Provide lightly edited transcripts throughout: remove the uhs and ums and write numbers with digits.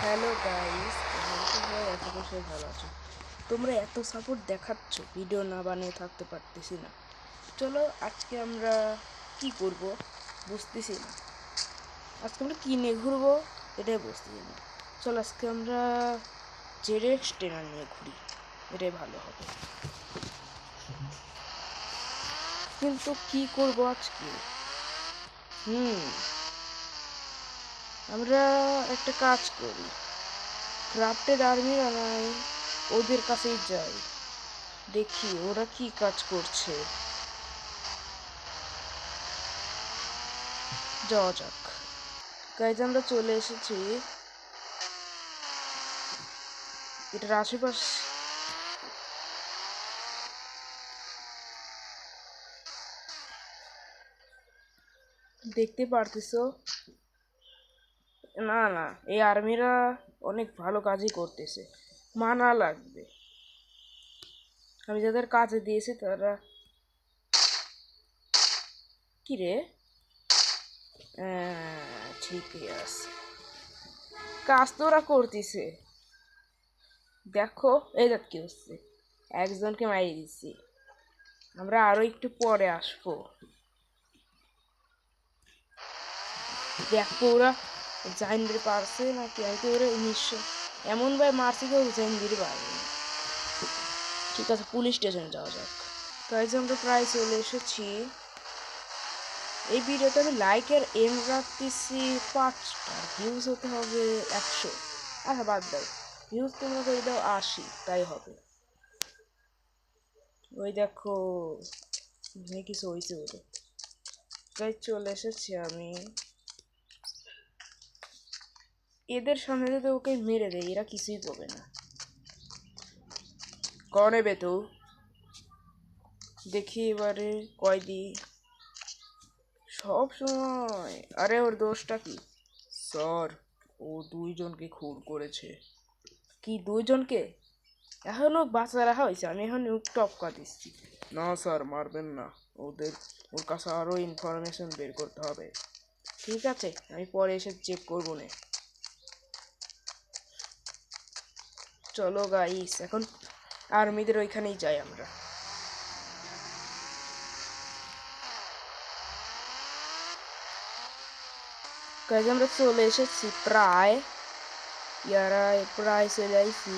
Hello guys, আশা করি সবাই ভালো আছো। তোমরা এত সাপোর্ট দেখাচ্ছ, ভিডিও না বানিয়ে থাকতে পারতেছি না। চলো আজকে আমরা কি করব বুঝতেছি না। আজকে আমরা কি নিয়ে ঘুরবো এটাই বুঝতেছি না। চলো আজকে আমরা জেডএক্স ট্রেনার নিয়ে ঘুরি, এটাই ভালো হবে। কিন্তু কি করব আজকে? আমরা একটা কাজ করি, ক্রাফটেড আর্মি বানাই, ওদের কাছেই যাই, দেখি ওরা কি কাজ করছে। যাওয়া যাক। গাইজ আমরা চলে এসেছি এটার আশেপাশ। দেখতে পারতেছো? না না, এই আর্মিরা অনেক ভালো কাজই করতেছে, মানা লাগবে। আমি যাদের কাজে দিয়েছি তারা কি রে, ঠিকই আছে, কাজ তো ওরা করতেছে। দেখো এই দেখ কি হচ্ছে, একজনকে মারিয়ে দিচ্ছি। আমরা আরো একটু পরে আসবো। দেখো ওরা জাইন দিতে পারছে নাকি, আমি তো ওরা নিশ্চয় এমন ভাবে মারছে কেউ জাইন দিতে পারবে না। ঠিক আছে, পুলিশ স্টেশনে যাওয়া যাক। গাইজ আমরা প্রায় চলে এসেছি। এই ভিডিওতে আমি লাইকের এম রাখতেছি 5টা, ভিউজ হতে হবে 100। আচ্ছা বাদ দাও, ভিউজ তোমরা করে দাও 80, তাই হবে। ওই দেখো কিছু হয়েছে বলে। গাইজ চলে এসেছি আমি। এদের সামনে যদি ওকে মেরে দেয় এরা কিছুই করবে না। নেবে তো দেখি এবারে কয়দি সব সময়। আরে ওর দোষটা কি? স্যার, ও 2জনকে খুন করেছে। কি 2জনকে? এখনো বাঁচা রাখা হয়েছে, আমি এখন টপকা দিচ্ছি। না স্যার, মারবেন না, ওর কাছে আরো ইনফরমেশন বের করতে হবে। ঠিক আছে, আমি পরে এসে চেক করবো না। চলো গাইস, এখন আর্মিদের ওইখানেই যাই আমরা। গাইস আমরা চলে এসেছি প্রায়, প্রায় চলে আইছি।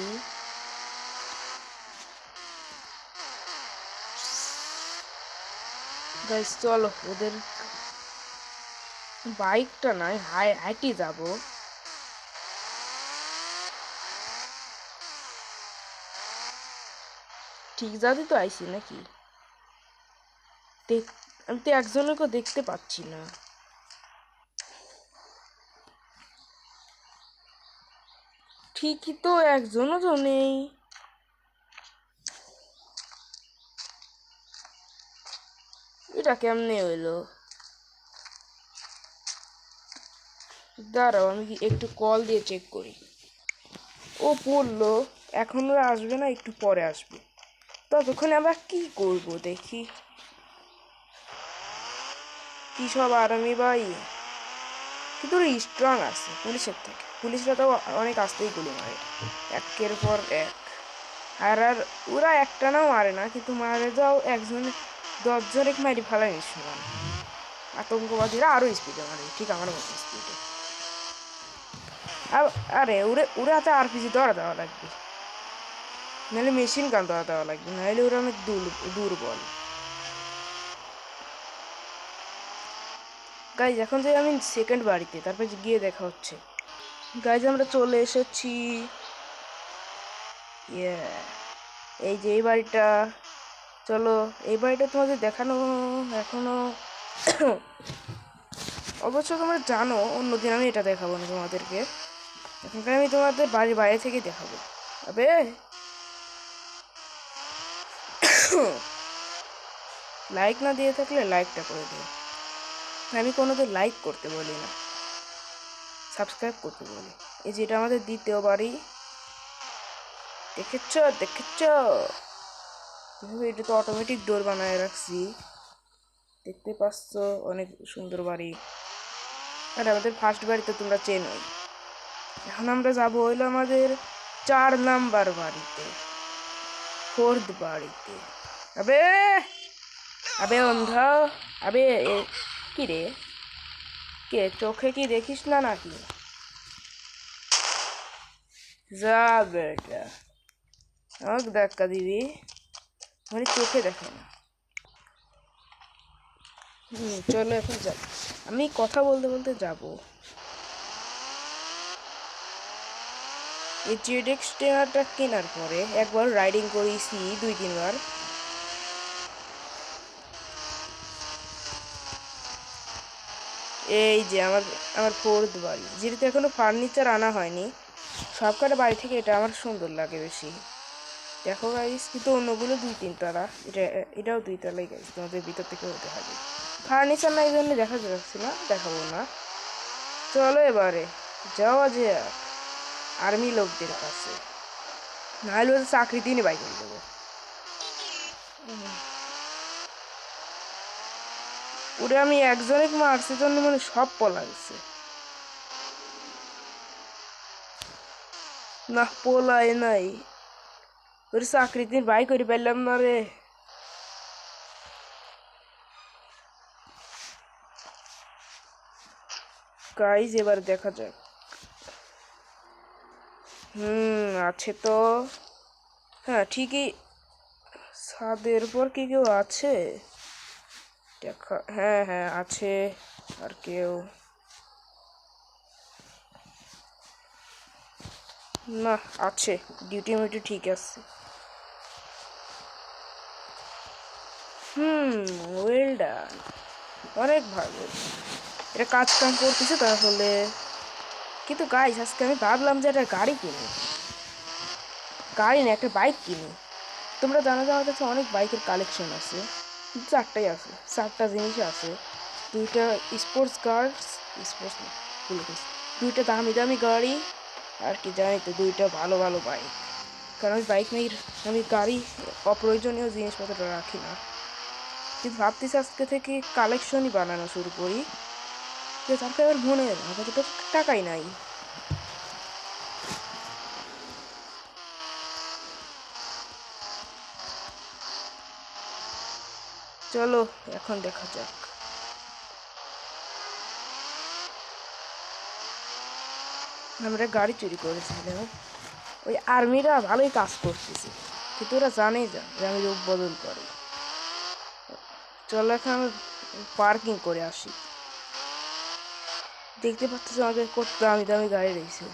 গাইস চলো, ওদের বাইকটা নয় হাইটি যাব। ঠিক জাতি তো আইছি নাকি? আমি তো একজনকে দেখতে পাচ্ছি না। ঠিকই তো, একজনও তো নেই। এটা কেমনে হইলো? দাঁড়াও, আমি একটু কল দিয়ে চেক করি। ও পড়লো, এখন ওরা আসবে না, একটু পরে আসবে। ততক্ষণে আমরা কি করব দেখি। কি সব আর্মি ভাই, কিন্তু ওরা স্ট্রং আছে পুলিশের থেকে। পুলিশরা তো অনেক আস্তেই গুলি মারে, একের পর এক। আর ওরা একটা নাও মারে না, কিন্তু মারে যাও একজন 10 জনে মারি ফেলায় সমান। আতঙ্কবাদীরা আরো স্পিডে মারে, ঠিক আমার মতো স্পিডে। আরে ওরা হাতে আরপিজি ধরা দেওয়া লাগবে, নাহলে মেশিন গান ধরা দেওয়া লাগবে, নাহলে ওরা অনেক দুর্বল। গাইজ এখন যাই আমি সেকেন্ড বাড়িতে, তারপর গিয়ে দেখা হচ্ছে। গাইজ আমরা চলে এসেছি। এই যে এই বাড়িটা, চলো এই বাড়িটা তোমাদের দেখানো এখনো অবশ্য তোমরা জানো, অন্যদিন আমি এটা দেখাবো না তোমাদেরকে। এখনকার আমি তোমাদের বাড়ির বাইরে থেকে দেখাবো। আবে লাইক না দিয়ে থাকলে লাইকটা করে দিও। আমি কোনোদিন লাইক করতে বলি না, সাবস্ক্রাইব করতে বলি। এই যেটা আমাদের দ্বিতীয় বাড়ি, দেখেছ দেখেছ? এটা তো অটোমেটিক ডোর বানায় রাখছি, দেখতে পাচ্ছ? অনেক সুন্দর বাড়ি। আর আমাদের ফার্স্ট বাড়ি তো তোমরা চেনোই। এখন আমরা যাবো হইলো আমাদের 4 নাম্বার বাড়িতে, 4th বাড়িতে। আবে আবে অন্ধা, আবে কি রে, কে চোখে কি দেখিস না নাকি? যা বেটা, আমাকে ধাক্কা দিবি, মানে চোখে দেখে না। চলো এখন যাই, আমি কথা বলতে বলতে যাবো। এই জেডএক্স টেনারটা কেনার পরে একবার রাইডিং করেছি 2-3 বার। এই যে আমার আমার 4th বাড়ি, যেহেতু এখনো ফার্নিচার আনা হয়নি, সবকটা বাড়ি থেকে এটা আমার সুন্দর লাগে বেশি। দেখো গাইস, কিন্তু অন্যগুলো 2-3 তলা, এটাও 2 তলাই গাইস, তোমাদের ভিতর থেকে হতে হবে। ফার্নিচার না, এই জন্য দেখা যাচ্ছে না, দেখাবো না। চলো এবারে যাওয়া যাক আর্মি লোকদের কাছে, নাহলে ওদের চাকরি দিনই বাই করে দেবো। ওরে আমি একজনকে মারছি জন্য মানে সব পলাইছে। না পোলাই নাই, ওর চাকরি দিন বাই করে পারলাম না রে। গাইজ এবার দেখা যাক। আছে তো, হ্যাঁ ঠিকই, ছাদের উপর কি কেউ আছে দেখা, হ্যাঁ হ্যাঁ আছে। আর কেউ না, আছে, ডিউটি মিউটি ঠিক আছে। ওয়েল ডান, অনেক ভালো, এটা কাজ কাম করতেছে তাহলে। কিন্তু গাইজ আজকে আমি ভাবলাম যে একটা গাড়ি কিনি, গাড়ি না একটা বাইক কিনি। তোমরা জানো যে আমার কাছে অনেক বাইকের কালেকশন আছে, 4টাই আছে, 4টা জিনিসই আছে। 2টা স্পোর্টস কার্স, স্পোর্টস না, ভুলে গেছি, 2টা দামি দামি গাড়ি, আর কি জানি তো 2টা ভালো ভালো বাইক। কারণ আমি বাইক নিয়ে, আমি গাড়ি অপ্রয়োজনীয় জিনিসপত্র রাখি না। কিন্তু ভাবতেছি আজকে থেকে কালেকশনই বানানো শুরু করি, যে তারপরে আবার মনে হয় আমার কাছে তো টাকাই নাই। চলো এখন দেখা যাক। আমরা গাড়ি চুরি করেছিলাম, ওই আর্মিরা ভালোই কাজ করতেছে, কিন্তু ওরা জানেই যে আমি রূপ বদল করি। চলো এখন আমি পার্কিং করে আসি। দেখতে পাচ্ছ আমাদের কত দামি দামি গাড়ি রয়েছে।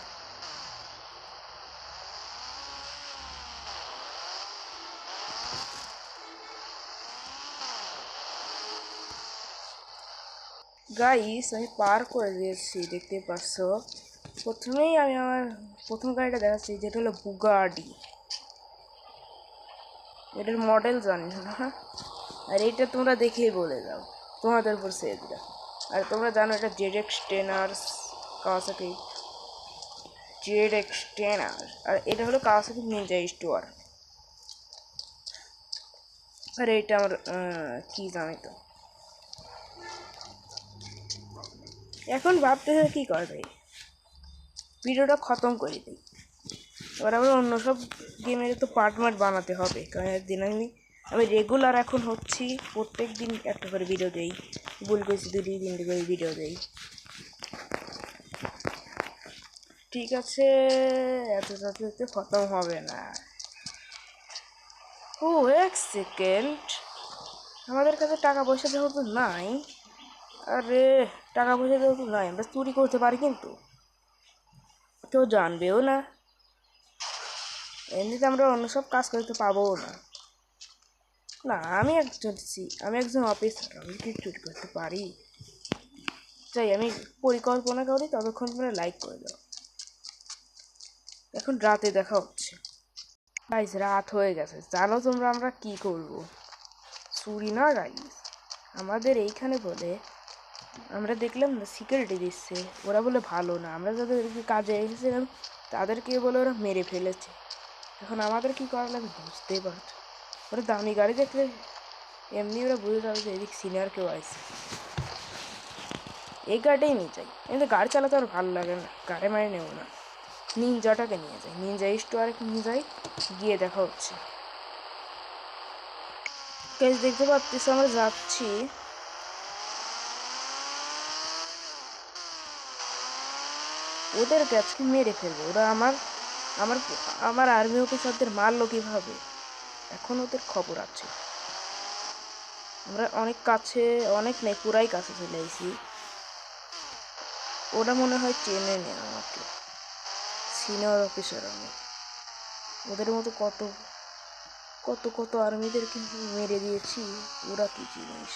গাইস আমি পার করে দিয়েছি, দেখতে পাচ্ছ। প্রথমেই আমি আমার প্রথম গাড়িটা দেখাচ্ছি, যেটা হলো বুগাডি। এটার মডেল জানি না, আর এটা তোমরা দেখেই বলে দাও, তোমাদের উপর ছেড়ে দিলাম। আর তোমরা জানো এটা জেডএক্স টেনার্স, কাওয়াসাকি জেডএক্স টেনার, আর এটা হলো কাওয়াসাকি নিনজা স্টোয়ার। আর এটা আমার কি জানি তো, এখন ভাবতেছে কি করা যায়, ভিডিওটা খতম করে দিই। এবার আমরা অন্য সব গেমের তো পার্ট বানাতে হবে, কারণ একদিন আমি রেগুলার এখন হচ্ছি, প্রত্যেক দিন একটা করে ভিডিও দেই, ভুল করেছি 2-3 করে ভিডিও দেই। ঠিক আছে, এত তাড়াতাড়ি খতম হবে না। ও এক সেকেন্ড, আমাদের কাছে টাকা পয়সা যেহেতু নাই, আরে টাকা পয়সা যেহেতু নাই, আমরা চুরি করতে পারি, কিন্তু কেউ জানবেও না, এমনিতে আমরা অন্য সব কাজ করতে পাবো না। না আমি একজন অফিসার, আমি কি চুরি করতে পারি? চাই আমি পরিকল্পনা করি, ততক্ষণ তোমরা লাইক করে দাও। এখন রাতে দেখা হচ্ছে। গাইস রাত হয়ে গেছে, জানো তোমরা আমরা কি করব? চুরি না গাইস, আমাদের এইখানে বলে আমরা দেখলাম না সিকিউরিটি দিচ্ছে, ওরা বলে ভালো না, আমরা যাদেরকে কাজে এসেছিলাম তাদেরকে বলে ওরা মেরে ফেলেছে। এখন আমাদের কি করা লাগে বুঝতেই পারছো, ওরা দামি গাড়ি দেখলে এমনি ওরা বুঝে যাবে যে এদিক সিনিয়র কেউ আসছে, এই গাড়িটাই নিয়ে যাই। কিন্তু গাড়ি চালাতে আর ভালো লাগে না, গাড়ি মারি নেব না। নিনজাটাকে নিয়ে যাই, নিনজা স্টোয়ারে নিয়ে যাই, গিয়ে দেখা হচ্ছে। গাইস দেখতে পাচ্ছিস আমরা যাচ্ছি, ওদেরকে আজকে মেরে ফেলবো। ওরা আমার আমার আমার আর্মি অফিসারদের মারলো কিভাবে, এখন ওদের খবর আছে। আমরা অনেক কাছে, অনেক নেই, পুরাই কাছে চলে এসেছি। ওরা মনে হয় চেনে নেই আমাকে, সিনিয়র অফিসার আমি। ওদের মতো কত কত কত আর্মিদেরকে মেরে দিয়েছি, ওরা কি জিনিস।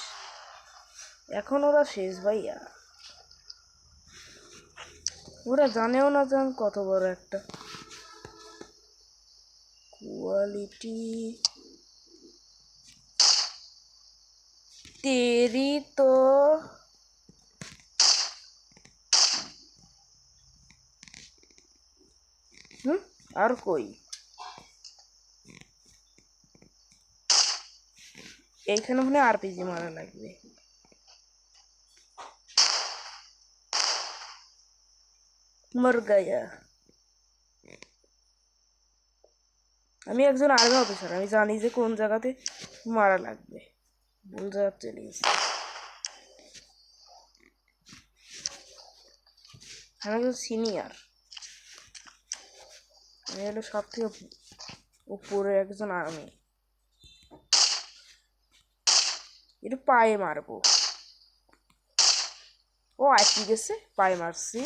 এখন ওরা শেষ ভাইয়া, ওরা জানেও না জান কত বড় একটা কোয়ালিটি। তেরি তো আর কই, এইখানে মনে আরপিজি মারা লাগবে। মর গায়া, আমি একজন আর্মি অফিসার, আমি জানি যে কোন জায়গাতে মারা লাগবে। ভুল জায়গা চলে গেছি, আমি একজন সিনিয়র, আমি হলো সব থেকে উপরে একজন আর্মি। একটু পায়ে মারবো, ও আটকে গেছে, পায়ে মারছি।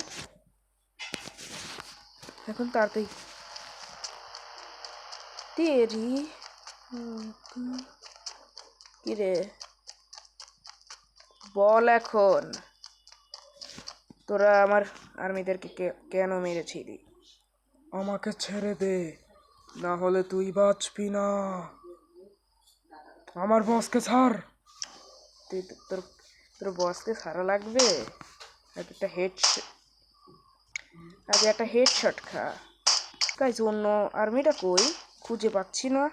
এখন তাড়াতাড়ি তেরি কিরে বল, এখন তোরা আমার আর্মিদেরকে কেন মেরেছিলি? আমাকে ছেড়ে দে, না হলে তুই বাঁচবি না। আমার বসকে ছাড়। তুই তোর তোর বসকে সারা লাগবে, একটা আগে একটা হেডশট খা। গাইস অন্য আর্মিটা কই, খুঁজে পাচ্ছি না।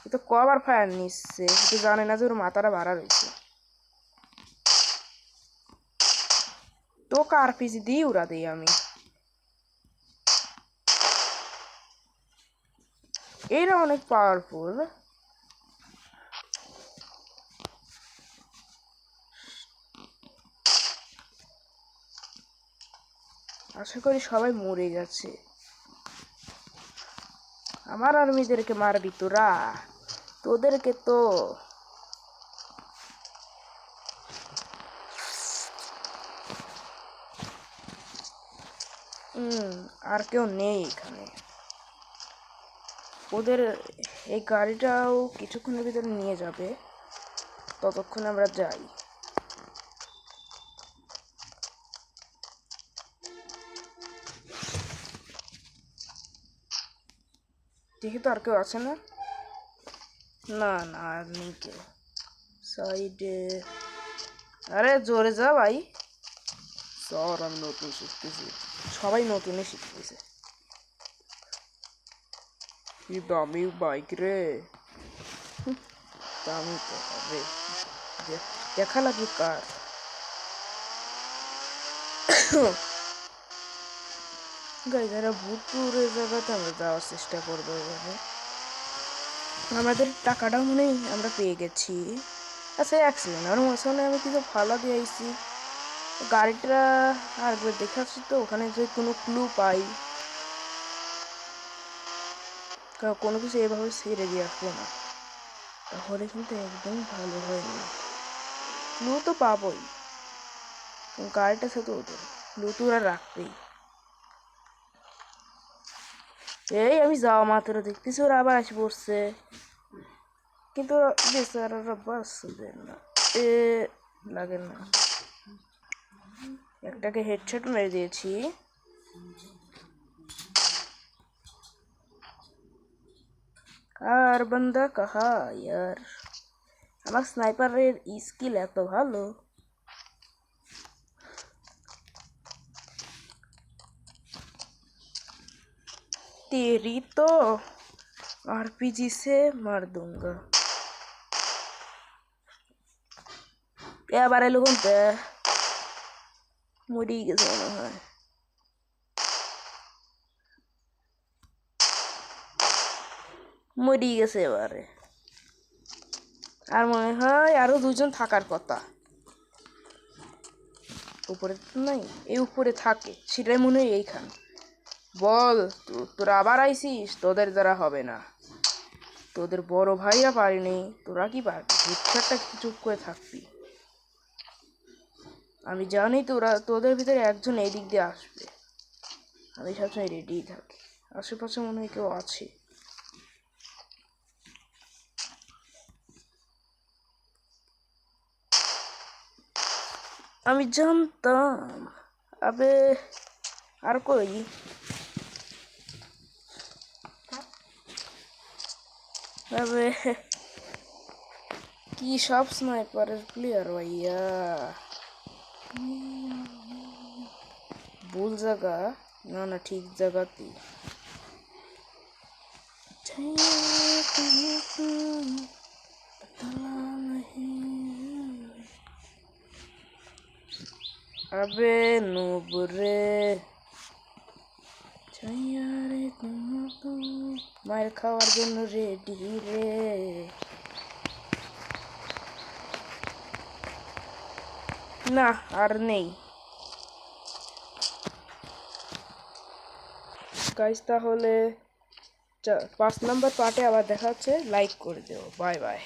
এ তো কভার ফায়ার নিচ্ছে, তো জানে না যে ওর মাথাটা ভাড়া রয়েছে। তোকে আরপিজি দিয়ে উড়া দিই আমি। এরা অনেক পাওয়ারফুল। আশা করি সবাই মরে গেছে। আমার আর্মিদেরকে মারবি তোরা, তোদেরকে তো আর কেউ নেই এখানে। ওদের এই গাড়িটাও কিছুক্ষণের ভিতরে নিয়ে যাবে, ততক্ষণ আমরা যাই। দেখি তো আর কেউ আছে না, না না আর নেই কেউ সাইডে। আরে জোরে যা ভাই, স্যার আমি নতুন শিখতেছি। সবাই নতুনই শিখতেছে। কি দামি বাইক রে। দামি তো হবে, দেখা লাগবে কার। গাইজ এরা ভুতুরে জায়গাতে আমরা যাওয়ার চেষ্টা করবো এভাবে। আমাদের টাকাটাও মনে হয় আমরা পেয়ে গেছি। আচ্ছা অ্যাক্সিডেন্ট আর মাঝখানে আমি কিছু ফালা দিয়ে আইছি, গাড়িটা আরেকবার দেখাচ্ছি তো, ওখানে যে কোনো ক্লু পাই, কোনো কিছু এভাবে ছেড়ে দিয়ে আসবো না, তাহলে কিন্তু একদম ভালো হয়নি। ক্লু তো পাবোই, গাড়িটা সাথে ওদের ক্লু তো ওরা রাখবেই। এই আমি যাওয়া মাত্র দেখতেছি ওরা আবার আসে পড়ছে, কিন্তু বেচারারা বাঁচবে না, এ লাগে না। একটাকে হেডশট মেরে দিয়েছি। আর বান্দা কাহা ইয়ার, আমার স্নাইপারের স্কিল এত ভালো। तेरी तो आरपीजी से मार दूंगा। এবারে লোকন মরেই গেছে মনে হয়। মরেই গেছে এবারে। আর মনে হয় আরো দুজন থাকার কথা। উপরে তো নাই, এই উপরে থাকে সেটাই মনে হয় এইখান। বল তোরা আবার আইসিস? তোদের দ্বারা হবে না, তোদের বড় ভাইরা পারেনি, তোরা কি পারবি? একটা চুপ করে থাকবি। আমি জানি তোদের ভিতরে একজন এই দিক দিয়ে আসবে। আমি সবসময় রেডি থাকি। আশেপাশে মনে হয় কেউ আছে। আমি জানতাম। আবে আর কই? আবে কি সব স্নাইপারের প্লেয়ার ভাইয়া। ভুল জায়গা। না না, ঠিক জায়গাতেই। আবে নুবরে মায়ের খাওয়ার জন্য রেডি রে। না আর নেই গাইস। তাহলে 5 নম্বর পার্টে আবার দেখা হচ্ছে। লাইক করে দিও। Bye bye.